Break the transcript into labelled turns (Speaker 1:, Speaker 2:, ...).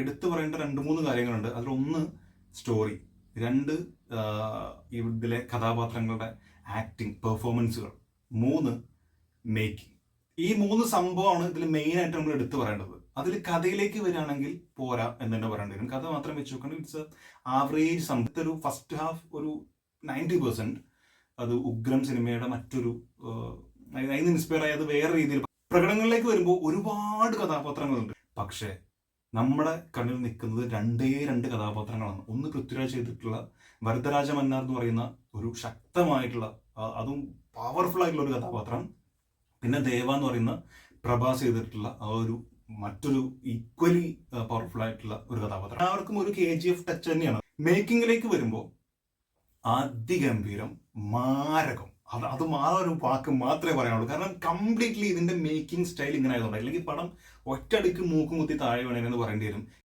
Speaker 1: എടുത്തു പറയേണ്ട രണ്ട് മൂന്ന് കാര്യങ്ങളുണ്ട്. അതിലൊന്ന് സ്റ്റോറി, രണ്ട് ഇതിലെ കഥാപാത്രങ്ങളുടെ ആക്ടിങ് പെർഫോമൻസുകൾ, മൂന്ന് മേക്കിംഗ്. ഈ മൂന്ന് സംഭവമാണ് ഇതിൽ മെയിൻ ആയിട്ട് നമ്മൾ എടുത്തു പറയേണ്ടത്. അതിൽ കഥയിലേക്ക് വരികയാണെങ്കിൽ പോരാ എന്ന് തന്നെ പറയേണ്ടി വരും. കഥ മാത്രം വെച്ച് നോക്കുകയാണെങ്കിൽ ഇറ്റ്സ് ആവറേജ് സംഭവത്തെ ഒരു ഫസ്റ്റ് ഹാഫ് ഒരു 90% അത് ഉഗ്രം സിനിമയുടെ മറ്റൊരു അതിന് ഇൻസ്പയർ ആയത് വേറെ രീതിയിൽ. പ്രകടനങ്ങളിലേക്ക് വരുമ്പോൾ ഒരുപാട് കഥാപാത്രങ്ങളുണ്ട്. പക്ഷേ നമ്മുടെ കണ്ണിൽ നിൽക്കുന്നത് രണ്ട് കഥാപാത്രങ്ങളാണ്. ഒന്ന് പൃഥ്വിരാജ് ചെയ്തിട്ടുള്ള വരദരാജ മന്നാർ എന്ന് പറയുന്ന ഒരു ശക്തമായിട്ടുള്ള അതും പവർഫുൾ ആയിട്ടുള്ള ഒരു കഥാപാത്രം. പിന്നെ ദേവ എന്ന് പറയുന്ന പ്രഭാസ് ചെയ്തിട്ടുള്ള ആ ഒരു മറ്റൊരു ഈക്വലി പവർഫുൾ ആയിട്ടുള്ള ഒരു കഥാപാത്രം. എല്ലാവർക്കും ഒരു KGF ടച്ച് തന്നെയാണ്. മേക്കിങ്ങിലേക്ക് വരുമ്പോൾ അതിഗംഭീരം, മാരകം. അത് ആ ഒരു വാക്ക് മാത്രമേ പറയാനുള്ളൂ. കാരണം കംപ്ലീറ്റ്ലി ഇതിന്റെ മേക്കിംഗ് സ്റ്റൈൽ ഇങ്ങനെ ആയതുകൊണ്ട്, അല്ലെങ്കിൽ പടം ഒറ്റയടിക്ക് മൂക്കും കുത്തി താഴെ വേണമെന്ന് പറയേണ്ടി വരും.